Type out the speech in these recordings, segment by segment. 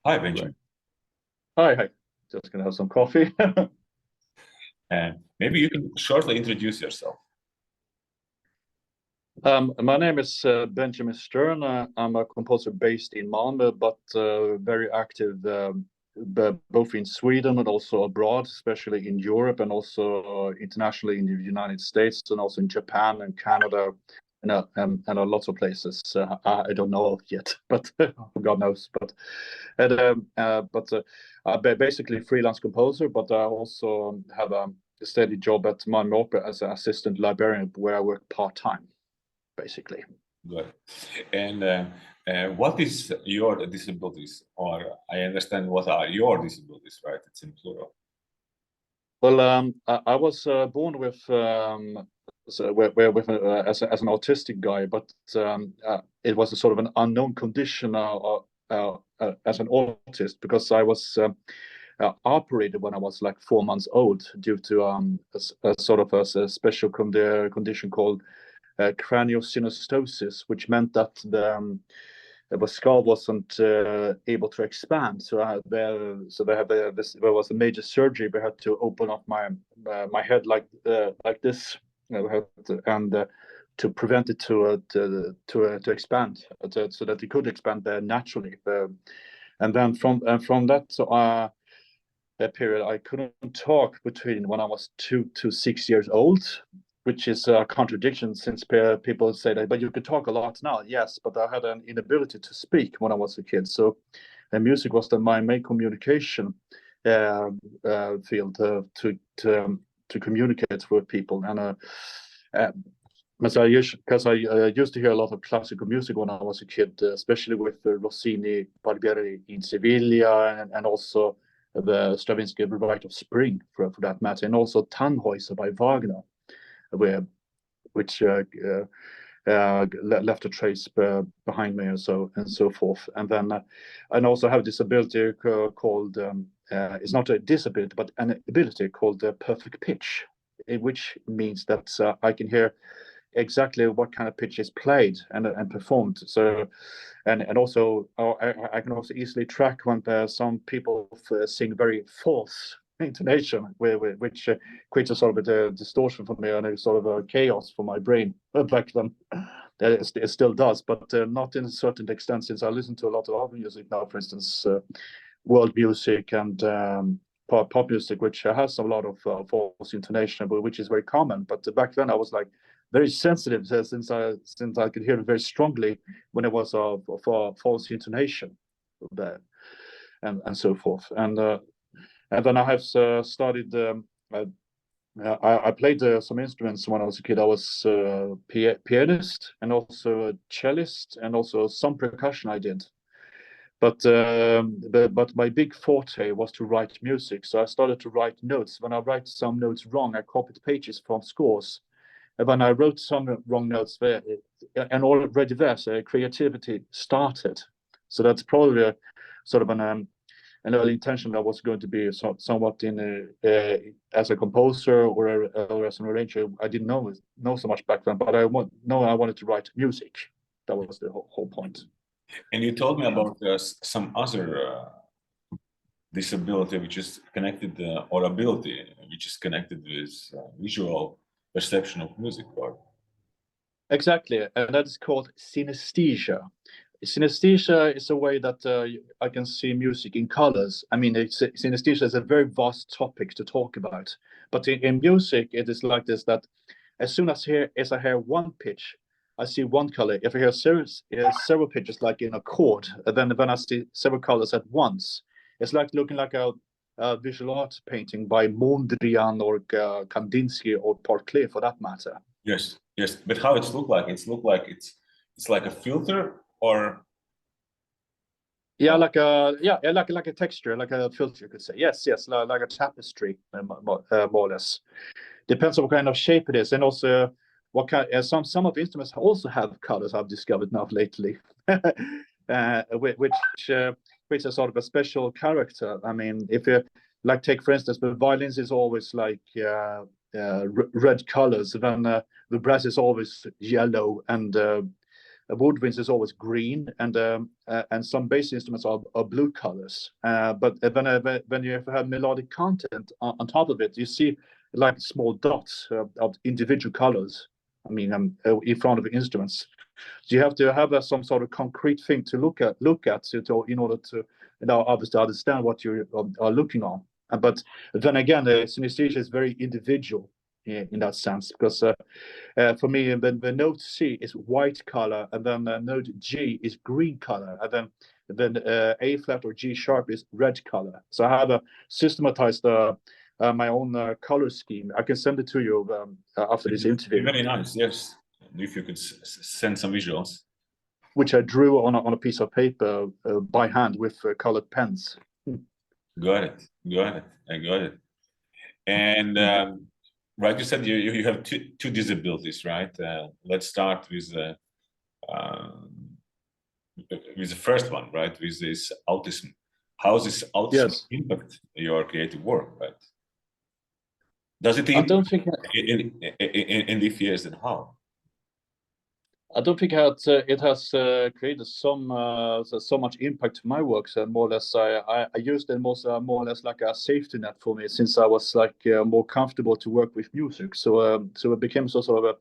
Hi, Right. Benjamin. Hi. Just gonna have some coffee. And maybe you can shortly introduce yourself. My name is Benjamin Staern. I'm a composer based in Malmö, but very active both in Sweden and also abroad, especially in Europe and also internationally in the United States and also in Japan and Canada and lots of places. I don't know yet, but God knows. I'm basically a freelance composer, but I also have a steady job at Malmö Opera as an assistant librarian where I work part-time, basically. Good. And what is your disabilities? Or I understand what are your disabilities, right? It's in plural. Well, I was born with as an autistic guy, but it was a sort of an unknown condition as an autist because I was operated when I was like 4 months old due to a sort of a special condition called craniosynostosis, which meant that the skull wasn't able to expand. There was a major surgery. We had to open up my head like this, and to prevent it to expand, so that it could expand naturally. And then from that period, I couldn't talk between when I was 2 to 6 years old, which is a contradiction since people say that, but you can talk a lot now. Yes, but I had an inability to speak when I was a kid. So, music was my main communication field to communicate with people. And because I used to hear a lot of classical music when I was a kid, especially with Rossini, Barbieri in Sevilla, and also the Stravinsky Rite of Spring, for that matter, and also Tannhäuser by Wagner, which left a trace behind me, and so forth. And then I also have this ability called it's not a disability, but an ability called perfect pitch, which means that I can hear exactly what kind of pitch is played and performed. So, and also I can also easily track when some people sing very false intonation, which creates a sort of a distortion for me and a sort of a chaos for my brain back then. It still does, but not in a certain extent, since I listen to a lot of other music now, for instance, world music and pop music, which has a lot of false intonation, but which is very common. But back then, I was like very sensitive since I could hear it very strongly when it was for false intonation, and so forth. And then I have studied. I played some instruments when I was a kid. I was pianist and also a cellist and also some percussion I did. But my big forte was to write music. So I started to write notes. When I write some notes wrong, I copied pages from scores. And when I wrote some wrong notes there, and already there, so creativity started. So that's probably a sort of an early intention that was going to be somewhat as a composer or as an arranger. I didn't know so much back then, but I wanted to write music. That was the whole point. And you told me about some other disability, which is connected, or ability, which is connected with visual perception of music, or Exactly, and that is called synesthesia. Synesthesia is a way that I can see music in colors. I mean, synesthesia is a very vast topic to talk about, but in music, it is like this: that as I hear one pitch, I see one color. If I hear several pitches, like in a chord, then I see several colors at once. It's like looking like a visual art painting by Mondrian or Kandinsky or Barclay, for that matter. yes, yes. But how it's look like? It's like a filter, or Yeah, like a texture, like a filter, you could say. Yes, like a tapestry, more or less. Depends on what kind of shape it is, and also what kind. Some of the instruments also have colors. I've discovered now lately, which creates a sort of a special character. I mean, if you like, take for instance, the violins is always like red colors, then the brass is always yellow, and woodwinds is always green, and some bass instruments are blue colors. But when you have melodic content on top of it, you see like small dots of individual colors. I mean, in front of the instruments. So you have to have some sort of concrete thing to look at in order to obviously understand what you are looking on. But then again, the synesthesia is very individual in that sense, because for me, the note C is white color, and then note G is green color, and then A flat or G sharp is red color. So I have systematized my own color scheme. I can send it to you after this interview. Very nice, yes. If you could send some visuals. Which I drew on a piece of paper by hand with colored pens. Got it. I got it. And right, you said you have two disabilities, right? Let's start with the first one, right? With this autism. How does this autism impact your creative work, right? Does it impact? I don't think and if yes, then how? I don't think it has created so much impact to my works. More or less, I used it more or less like a safety net for me, since I was like more comfortable to work with music. So it became sort of a,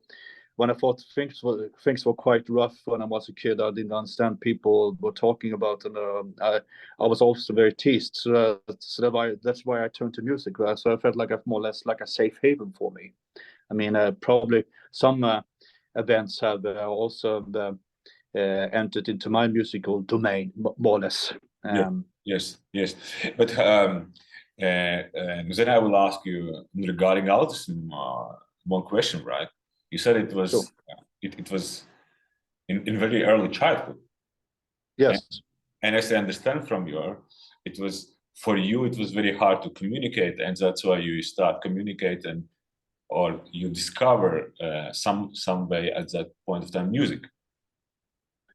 when I thought things were quite rough when I was a kid, I didn't understand people were talking about, and I was also very teased. So that's why I turned to music. So I felt like more or less like a safe haven for me. I mean, probably some events have also entered into my musical domain, more or less. Yes. But then I will ask you regarding autism one question, right? You said it was Sure. It was in very early childhood. Yes. And as I understand from it was very hard to communicate, and that's why you start communicating, or you discover some way at that point of time music.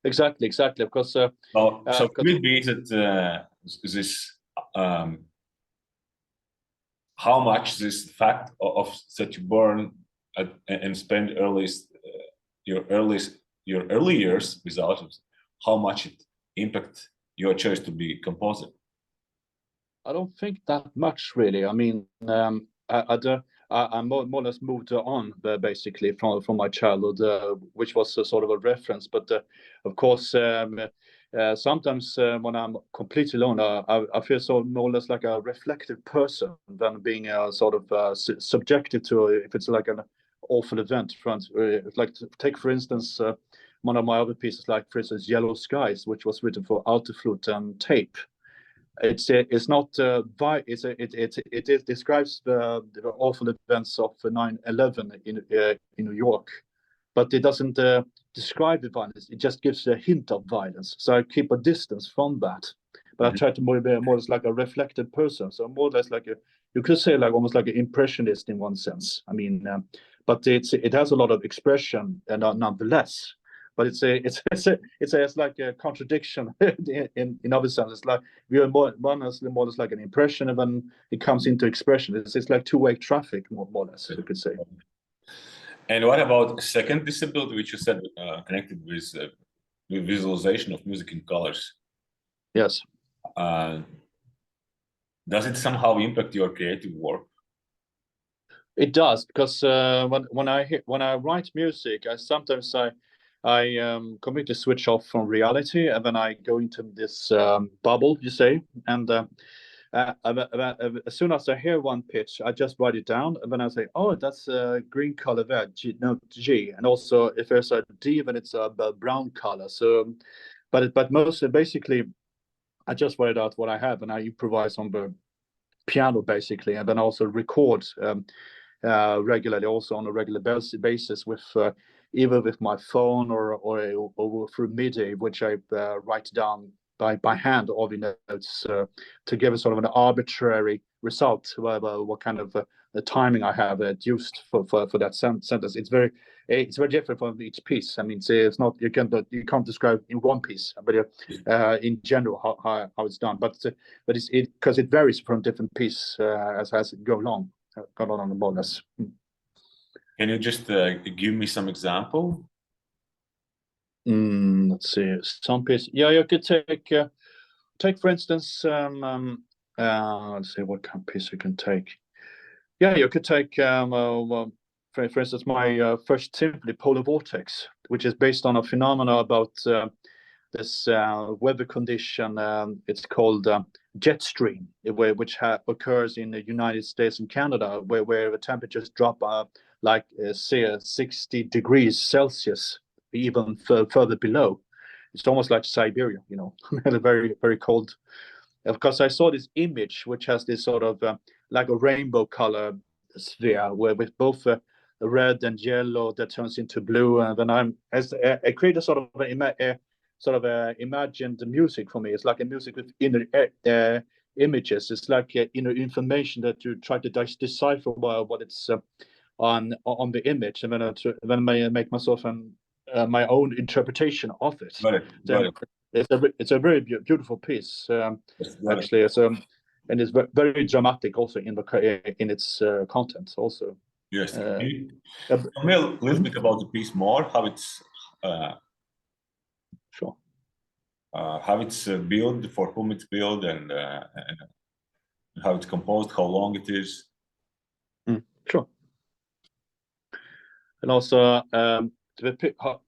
Exactly. Because so could it be that this how much this fact of that you born and spend your early years without it, how much it impact your choice to be composer? I don't think that much, really. I mean, I more or less moved on basically from my childhood, which was a sort of a reference. But of course, sometimes when I'm completely alone, I feel so more or less like a reflective person than being sort of subjective to if it's like an awful event. Like take for instance one of my other pieces, like for instance Yellow Skies, which was written for alto flute and tape. It's not it describes the awful events of 9/11 in New York, but it doesn't describe the violence. It just gives a hint of violence. So I keep a distance from that, but I try to be more or less like a reflective person. So more or less like you could say like almost like an impressionist in one sense. I mean, but it has a lot of expression and nonetheless. But it's like a contradiction in other sense. It's like we are more or less like an impression, and then it comes into expression. It's like two-way traffic, more or less, you could say. And what about a second disability, which you said connected with visualization of music in colors? Yes. Does it somehow impact your creative work? It does, because when I write music, I completely switch off from reality, and then I go into this bubble, you say, and as soon as I hear one pitch, I just write it down, and then I say, oh, that's a green color there, G, and also if there's a D, then it's a brown color. So, but mostly, basically, I just write out what I have, and I improvise on the piano, basically, and then also record regularly, also on a regular basis, with either with my phone or through MIDI, which I write down by hand all the notes to give a sort of an arbitrary result, what kind of the timing I have used for that sentence. It's very different from each piece. I mean, it's not you can't describe in one piece, but in general how it's done. But it's because it varies from different piece as it go along. Got on the bonus. Can you just give me some example? Let's see, some piece. Yeah, you could take for instance. Let's see what kind of piece you can take. Yeah, you could take well, for instance, my first symphony, Polar Vortex, which is based on a phenomena about this weather condition. It's called jet stream, which occurs in the United States and Canada, where the temperatures drop like say 60 degrees Celsius, even further below. It's almost like Siberia, you know, very, very cold. Of course, I saw this image, which has this sort of like a rainbow color sphere, where with both red and yellow that turns into blue, and then I create a sort of imagined music for me. It's like a music with inner images. It's like inner information that you try to decipher what it's on the image, and then I make myself my own interpretation of it. Got it. Got it. It's a very beautiful piece, actually. It's and it's very dramatic also in its content also. Yes. Can you tell me a little bit about the piece more? How it's sure. How it's built, for whom it's built, and how it's composed, how long it is. Sure. And also, do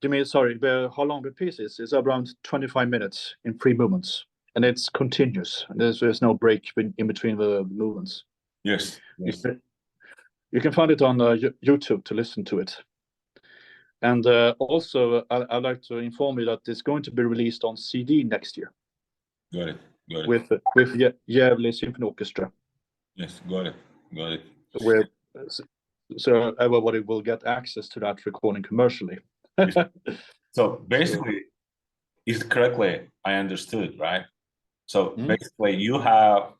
you mean, sorry, how long the piece is? It's around 25 minutes in 3 movements, and it's continuous. There's no break in between the movements. Yes. Yes. You can find it on YouTube to listen to it. And also, I'd like to inform you that it's going to be released on CD next year. Got it. Got it. With Gävle Symphony Orchestra. Yes. Got it. Got it. Where so everybody will get access to that recording commercially. So basically, is correctly I understood, right? So basically, you have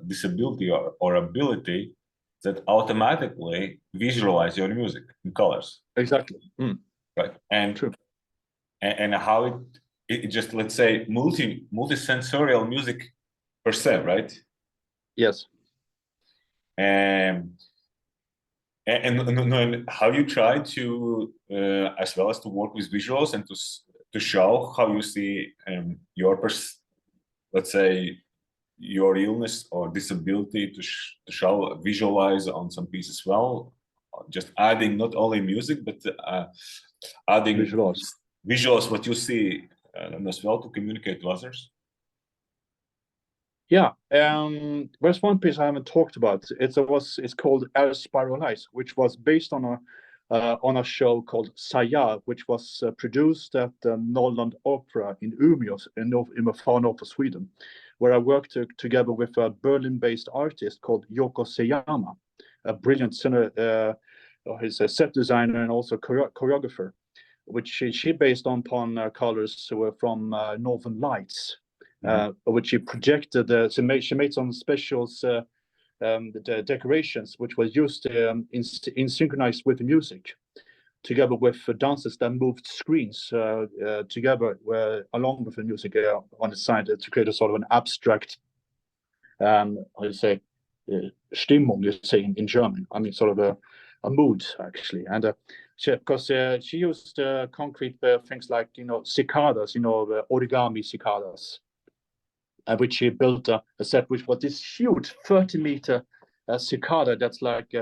disability or ability that automatically visualize your music in colors. Exactly. Right. And true. And how it just, let's say, multi-sensorial music per se, right? Yes. And how you try to as well as to work with visuals and to show how you see your let's say your illness or disability to show visualize on some piece as well, just adding not only music but adding visuals what you see as well to communicate to others. Yeah, there's one piece I haven't talked about. It's called Air Spiral Ice, which was based on a show called Saya, which was produced at the Norrland Opera in Umeå, in the far north of Sweden, where I worked together with a Berlin-based artist called Yoko Seyama, a brilliant he's a set designer and also choreographer, which she based upon colors from Northern Lights. Which she projected. She made some specials, the decorations, which was used in synchronized with the music, together with dancers that moved screens together along with the music on the side to create a sort of an abstract, how do you say, Stimmung, you say in German. I mean, sort of a mood actually, and because she used concrete things like cicadas, the origami cicadas. Which she built a set which was this huge 30-meter cicada that's like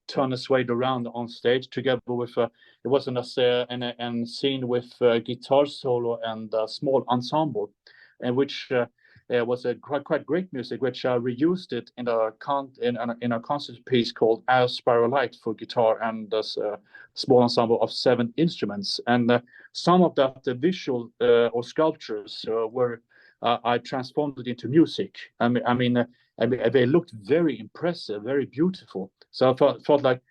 turned and swayed around on stage together with it was a scene with guitar solo and a small ensemble, and which was a quite great music, which reused it in a concert piece called Air Spiral Light for guitar and a small ensemble of 7 instruments, and some of that visual or sculptures were. I transformed it into music. I mean, they looked very impressive, very beautiful. So I thought like,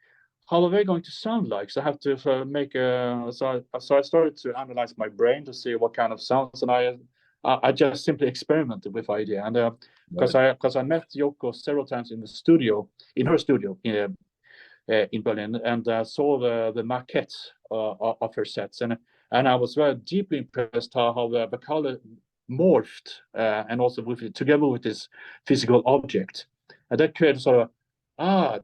how are they going to sound like? So I have to make a. So I started to analyze my brain to see what kind of sounds, and I just simply experimented with the idea. And because I met Yoko several times in her studio in Berlin, and saw the maquette of her sets, and I was very deeply impressed how the color morphed and also together with this physical object, and that created sort of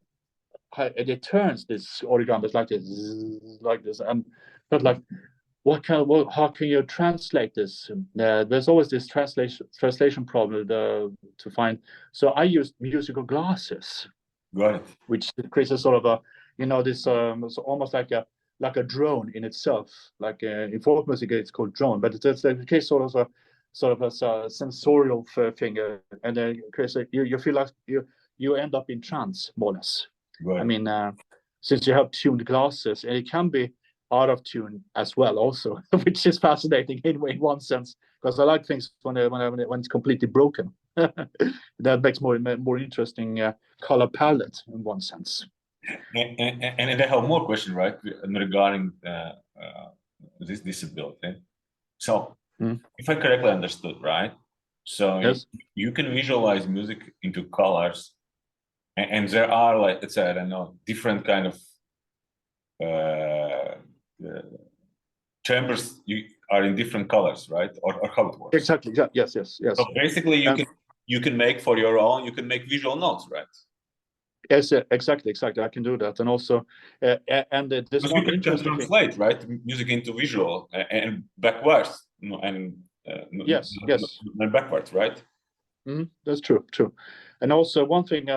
it turns this origami like this, and felt like, how can you translate this? There's always this translation problem to find. So I use musical glasses, Got it. which creates a sort of a, this it's almost like a drone in itself. Like in folk music, it's called drone, but it's the case sort of a sensorial thing, and creates you feel like you end up in trance more or less. Got I it. mean, since you have tuned glasses, and it can be out of tune as well, also, which is fascinating in one sense, because I like things when it's completely broken. That makes more interesting color palette in one sense. And I have more question, right, regarding this disability. So, if I correctly understood, right? So Yes, you can visualize music into colors, and there are, like, let's say, I don't know, different kind of chambers you are in different colors, right? Or how it works? exactly. Yeah, yes. So basically, you can make for your own. You can make visual notes, right? Yes, exactly. I can do that, and also, and there's Because one you can interesting thing. translate, right, music into visual and backwards, and Yes. not backwards, right? That's true. And also one thing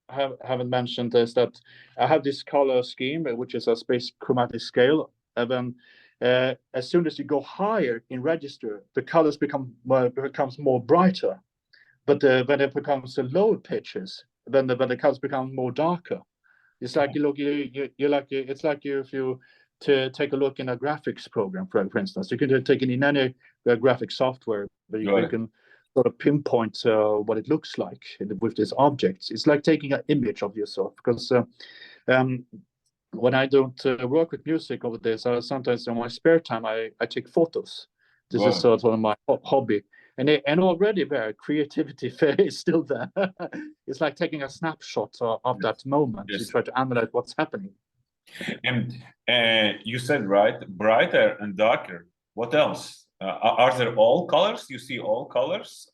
haven't mentioned is that I have this color scheme, which is a space chromatic scale, and then as soon as you go higher in register, the colors becomes more brighter. But when it becomes the lower pitches, then the colors become more darker. It's like it's like if you to take a look in a graphics program, for instance. You can take it in any graphic software, but you can sort of pinpoint what it looks like with these objects. It's like taking an image of yourself, because when I don't work with music over this, sometimes in my spare time I take photos. This is sort of my hobby, and already there creativity is still there. It's like taking a snapshot of that moment. Yes. You try to analyze what's happening. And you said, right, brighter and darker. What else? Are there all colors? You see all colors?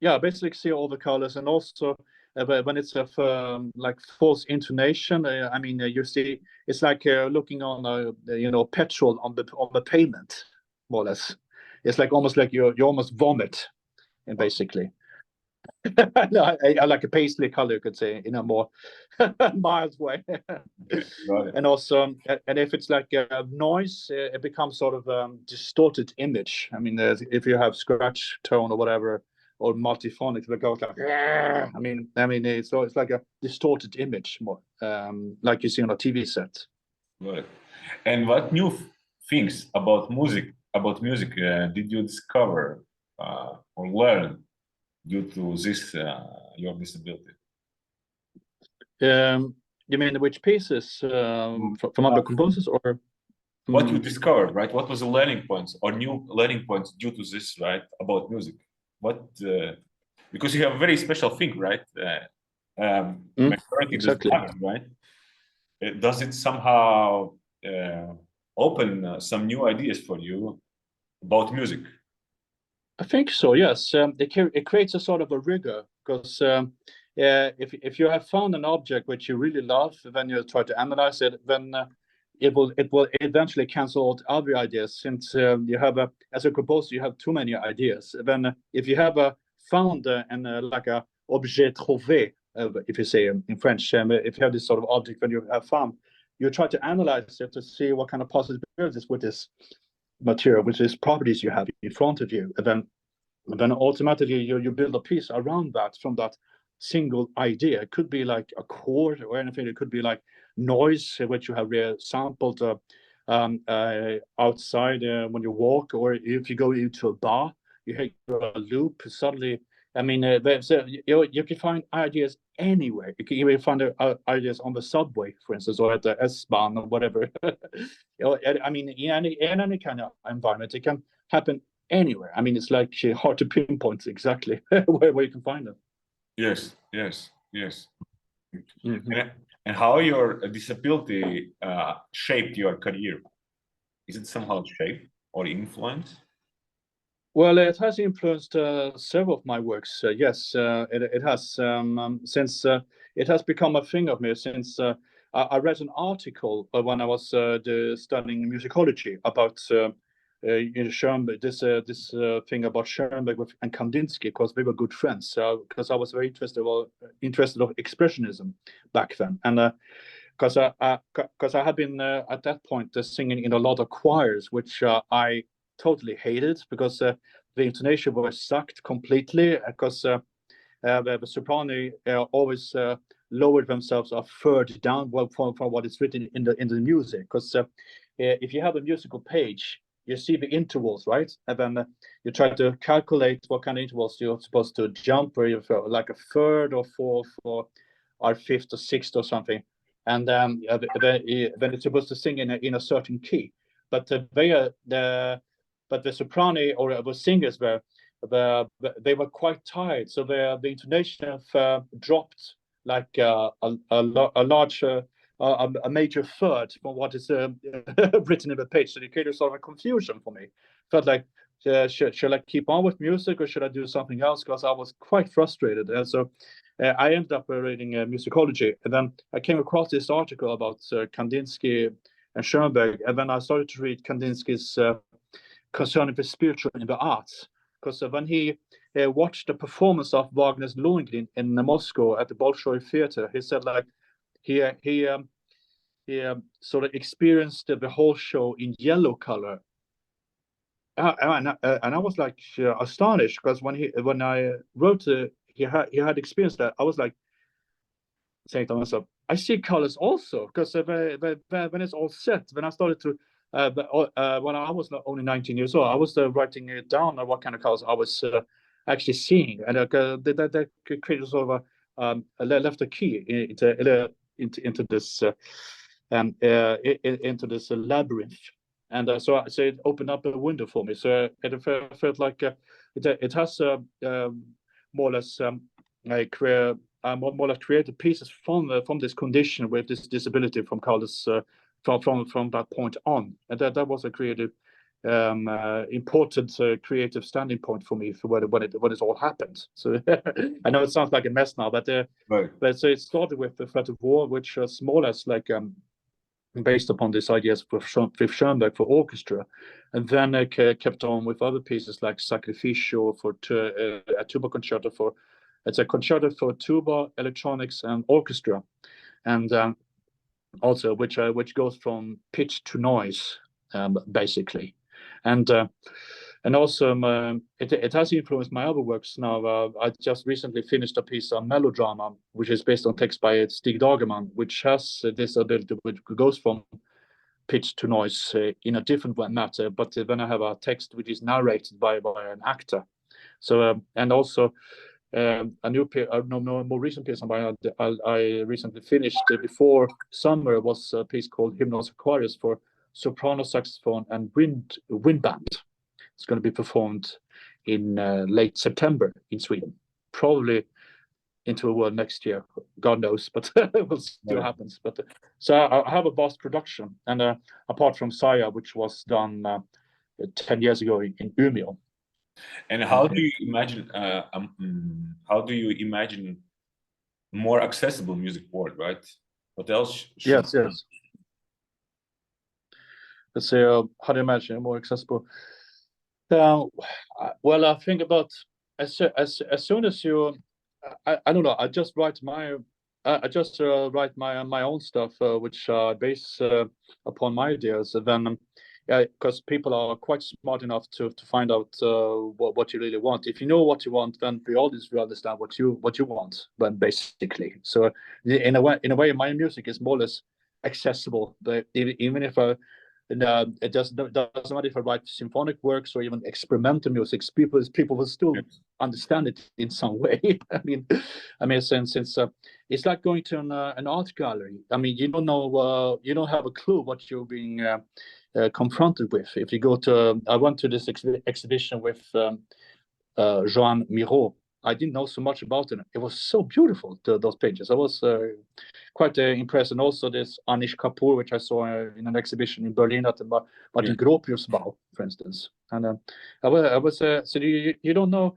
Yeah, basically see all the colors, and also when it's like false intonation, I mean, you see it's like looking on petrol on the pavement, more or less. It's like almost like you almost vomit, and basically. No, I like a paisley color, you could say, in a more mild way. Got it. And also, and if it's like a noise, it becomes sort of distorted image. I mean, if you have scratch tone or whatever, or multiphonic, it goes like, I mean, it's like a distorted image, more like you see on a TV set. Got it. And what new things about music did you discover or learn due to this your disability? You mean which pieces from other composers, or what you discovered, right? What was the learning points or new learning points due to this, right? About music, what because you have a very special thing, right? Exactly. Right? Does it somehow open some new ideas for you about music? I think so. Yes, it creates a sort of a rigor, because if you have found an object which you really love, then you try to analyze it, then it will eventually cancel out other ideas, since you have as a composer you have too many ideas. Then if you have found like a objet trouvé, if you say in French, if you have this sort of object when you have found, you try to analyze it to see what kind of possibilities with this material, with these properties you have in front of you, and then automatically you build a piece around that from that single idea. It could be like a chord or anything. It could be like noise, which you have sampled outside when you walk, or if you go into a bar, you hear a loop. Suddenly, I mean, you can find ideas anywhere. You can even find ideas on the subway, for instance, or at the S-Bahn or whatever. I mean, in any kind of environment, it can happen anywhere. I mean, it's like hard to pinpoint exactly where you can find them. Yes. And how your disability shaped your career? Is it somehow shaped or influenced? Well, it has influenced several of my works. Yes, it has, since it has become a thing of me since I read an article when I was studying musicology about Schoenberg, this thing about Schoenberg and Kandinsky, because they were good friends. Because I was very interested of expressionism back then, and because I had been at that point singing in a lot of choirs, which I totally hated, because the intonation was sucked completely, because the soprano always lowered themselves a third down from what is written in the music. Because if you have a musical page, you see the intervals, right? And then you try to calculate what kind of intervals you're supposed to jump, or you like a third or fourth or fifth or sixth or something. And then it's supposed to sing in a certain key. But the soprano or the singers they were quite tired, so the intonation dropped like a large a major third from what is written in the page. So it created sort of a confusion for me. Felt like, should I keep on with music, or should I do something else? Because I was quite frustrated. And so I ended up reading musicology. And then I came across this article about Kandinsky and Schoenberg. And then I started to read Kandinsky's concerning the spiritual in the arts. Because when he watched the performance of Wagner's Lohengrin in Moscow at the Bolshoi Theater, he said like he sort of experienced the whole show in yellow color, and I was like astonished, because when I wrote he had experienced that, I was like saying to myself, I see colors also, because when it's all set, when I started to when I was not only 19 years old, I was writing it down what kind of colors I was actually seeing, and that created sort of left a key into this into this labyrinth, and so it opened up a window for me. So it felt like it has more or less like more or less created pieces from this condition with this disability from Carlos from that point on, and that was a creative important creative standing point for me for when it all happened. So I know it sounds like a mess now, but Right. but so it started with the Threat of War, which was more or less like based upon these ideas with Schoenberg for orchestra, and then I kept on with other pieces like Sacrificio for a tuba concerto for. It's a concerto for tuba, electronics, and orchestra, and also which goes from pitch to noise, basically, and also it has influenced my other works. Now I just recently finished a piece on melodrama, which is based on text by Stig Dagerman, which has this ability, which goes from pitch to noise in a different matter, but then I have a text which is narrated by an actor. So and also a new more recent piece I recently finished before summer was a piece called Hymnos Aquarius for soprano, saxophone, and wind band. It's going to be performed in late September in Sweden, probably into a world next year. God knows, but we'll see what happens. But so I have a vast production, and apart from Saya, which was done 10 years ago in Umeå. And how do you imagine? How do you imagine more accessible music world? Right? What else? Yes. Let's say, how do you imagine a more accessible? Well, I think about as soon as you, I don't know. I just write my my own stuff, which base upon my ideas. And then, because people are quite smart enough to find out what you really want. If you know what you want, then the audience will understand what you want. But basically, so in a way, my music is more or less accessible. But even if it doesn't matter if I write symphonic works or even experimental music, people will still understand it in some way. I mean, since it's like going to an art gallery. I mean, you don't know, you don't have a clue what you're being confronted with. If you go to, I went to this exhibition with Joan Miró. I didn't know so much about it. It was so beautiful, those pages. I was quite impressed. And also this Anish Kapoor, which I saw in an exhibition in Berlin at the Martin Gropiusbau, for instance. And I was so you don't know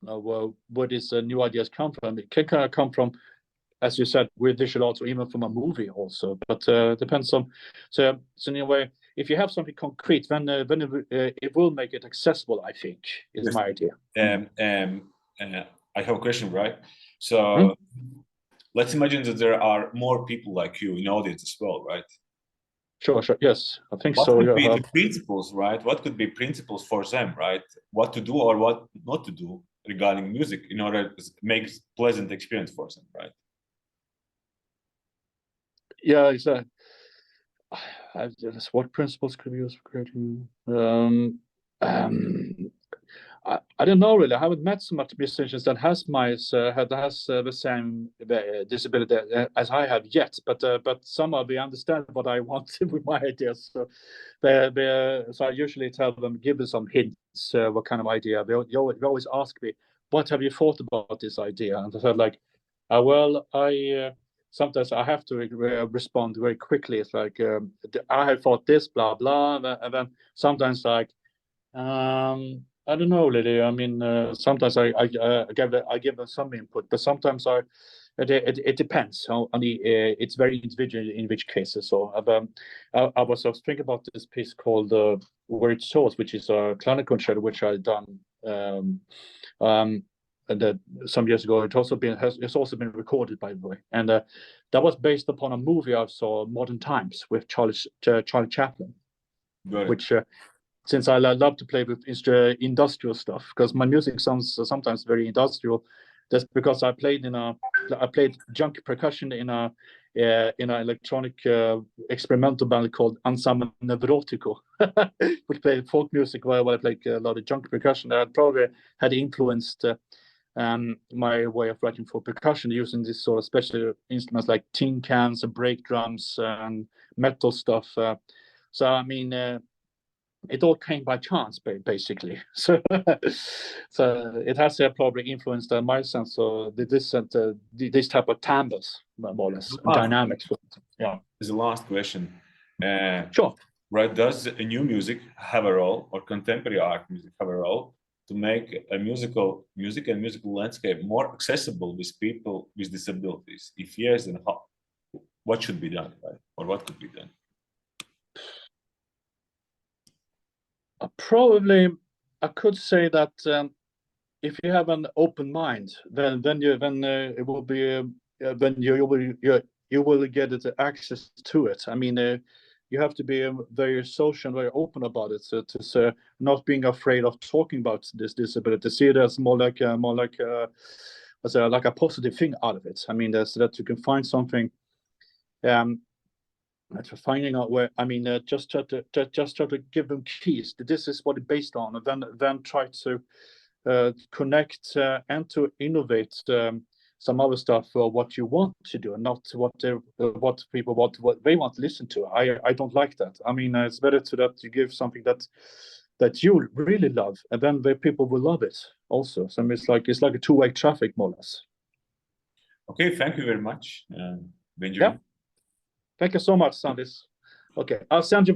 where these new ideas come from. It can come from as you said, with visual arts, or even from a movie also. But depends on. So in a way, if you have something concrete, then it will make it accessible. I think is Yes. my idea. I have a question, right? So let's imagine that there are more people like you in audience as well, right? Sure. Yes, I think What so. could be Yeah. the principles, right? What could be principles for them, right? What to do or what not to do regarding music in order to make pleasant experience for them, right? Yeah, exactly. What principles could we use for creating? I don't know really. I haven't met so much musicians that has the same disability as I have yet. But somehow they understand what I want with my ideas. So so I usually tell them, give them some hints. What kind of idea? They always ask me, what have you thought about this idea? And I said like, well, sometimes I have to respond very quickly. It's like I have thought this, blah blah, and then sometimes like. I don't know, Lily. I mean, sometimes I give them some input, but sometimes it depends on the. It's very individual in which cases. So I was thinking about this piece called "Where It Soars," which is a clarinet concerto which I done and that some years ago. It's also been recorded, by the way, and that was based upon a movie I saw, Modern Times, with Charlie Chaplin, which. Since I love to play with industrial stuff, because my music sounds sometimes very industrial. That's because I played junk percussion in an electronic experimental band called Ensemble Nevrotico, which played folk music while I played a lot of junk percussion. That probably had influenced my way of writing for percussion, using this sort of special instruments like tin cans and brake drums and metal stuff. So I mean. It all came by chance, basically. So it has probably influenced my sense of this type of timbres, more or less, dynamics. Yeah. Is the last question. Sure. Right? Does a new music have a role, or contemporary art music have a role to make a music and musical landscape more accessible with people with disabilities? If yes, then how? What should be done, right? Or what could be done? Probably, I could say that if you have an open mind, then it will be then you will get access to it. I mean, you have to be very social and very open about it. So to not being afraid of talking about this disability, see it as more like a positive thing out of it. I mean, so that you can find something. For finding out where, I mean, just try to give them keys. This is what it's based on, and then try to connect and to innovate some other stuff for what you want to do, and not what people what they want to listen to. I don't like that. I mean, it's better to that you give something that you really love, and then the people will love it also. So it's like a two-way traffic, more or less. Okay, thank you very much, Benjamin. Yeah. Thank you so much, Sandis. Okay, I'll send you